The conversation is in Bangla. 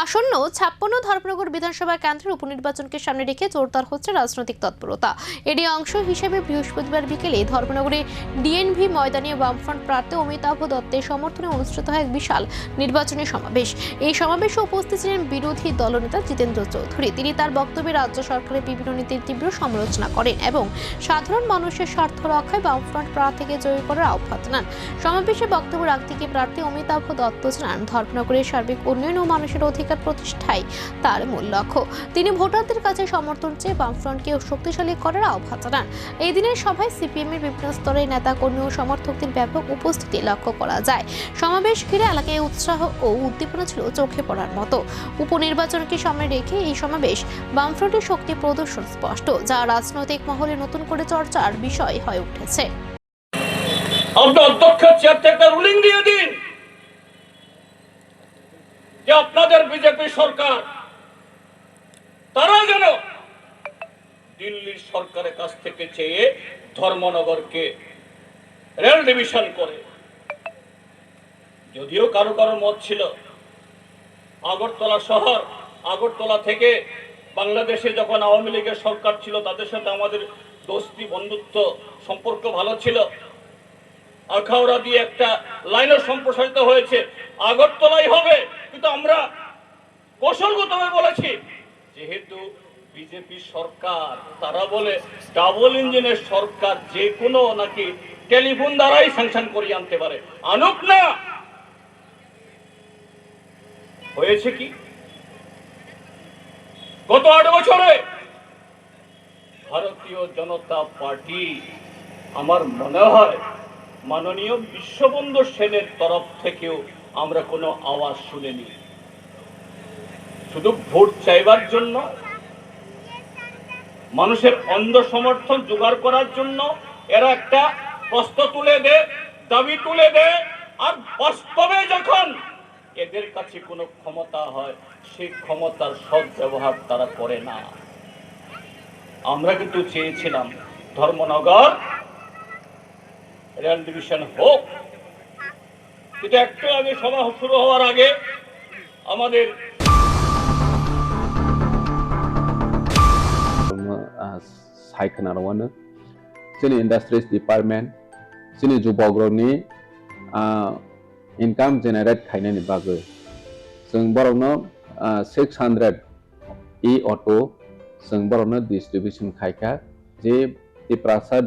আসন্ন 56 ধর্মনগর বিধানসভা কেন্দ্রের উপনির্বাচনকে সামনে রেখে জোরদার হচ্ছে রাজনৈতিক তৎপরতা। এরই অংশ হিসেবে বৃহস্পতিবার বিকেলে ধর্মনগরে ডিএনভি ময়দানে বামফ্রন্ট প্রার্থী অমিতাভ দত্তের সমর্থনে অনুষ্ঠিত হয় এক বিশাল নির্বাচনী সমাবেশ। এই সমাবেশে উপস্থিত ছিলেন বিরোধী দলনেতা জিতেন্দ্র চৌধুরী। তিনি তার বক্তব্যে রাজ্য সরকারের বিভিন্ন নীতির তীব্র সমালোচনা করেন এবং সাধারণ মানুষের স্বার্থ রক্ষায় বামফ্রন্ট প্রার্থীকে জয়ী করার আহ্বান জানান। সমাবেশে বক্তব্য রাখতে গিয়ে প্রার্থী অমিতাভ দত্ত জানান, ধর্মনগরের সার্বিক উন্নয়ন ও মানুষের অধিকার প্রতিষ্ঠাই তার মূল লক্ষ্য। তিনি ভোটারদের কাছে সমর্থন চেয়ে বামফ্রন্টকে শক্তিশালী করার আহ্বান জানান। এই দিনের সভায় সিপিএমের বিভিন্ন স্তরের নেতা কর্মী ও সমর্থকদের ব্যাপক উপস্থিতি লক্ষ্য করা যায়। সমাবেশ ঘিরে এলাকায় উৎসাহ ও উদ্দীপনা ছিল চোখে পড়ার মতো। উপনির্বাচনকে সামনে রেখে এই সমাবেশ বামফ্রন্টের শক্তি প্রদর্শন স্পষ্ট, যা রাজনৈতিক মহলে নতুন করে চর্চার বিষয় হয়ে উঠেছে। অধ্যক্ষের চেয়ার থেকে রুলিং দিয়ে দিন যে আপনাদের বিজেপি সরকার তারা যেন দিল্লির সরকারের কাছ থেকে চেয়ে ধর্মনগরকে রেল ডিভিশন করে। যদিও কারো কারো মত ছিল আগরতলা শহর, আগরতলা থেকে বাংলাদেশে যখন আওয়ামী লীগের সরকার ছিল তাদের সাথে আমাদের দোস্তি বন্ধুত্ব সম্পর্ক ভালো ছিল। আখাউড়া দিয়ে একটা লাইনের সম্প্রসারিত হয়েছে, আগরতলাই হবে। কিন্তু আমরা কৌশলগতভাবে বলেছি যেহেতু বিজেপি সরকার, তারা বলে ডাবল ইঞ্জিনের সরকার, যে কোনো নাকি টেলিফোন দ্বারাই স্যাংশন করিয়ে আনতে পারে, আনুক না। হয়েছে কি গত 8 বছরে ভারতীয় জনতা পার্টি, আমার মনে হয় মাননীয় বিশ্ববন্ধু সেনের তরফ থেকেও আমরা কোনো আওয়াজ শুনিনি। শুধু ভোট চাইবার জন্য, মানুষের অন্ধ সমর্থন জোগাড় করার জন্য এরা একটা প্রশ্ন তুলে দেয়, দাবি তুলে দেয়, আর বাস্তবে যখন এদের কাছে কোনো ক্ষমতা হয় সেই ক্ষমতার সদ্ব্যবহার তারা করে না। আমরা কিন্তু চেয়েছিলাম ধর্মনগর রেল ডিভিশন হোক, কিন্তু একটু আগে সভা শুরু হওয়ার আগে আমাদের सायखोनारवानो जोंनि इन्डास्ट्रिज डिपार्टमेन्ट जोंनि जुबग्रनि इनकाम जेनेरेट खालामनायनि बागै जों बरावनो 600 इ अट' जों बरावनो डिस्ट्रिबिउसन खायखा जे प्रसाद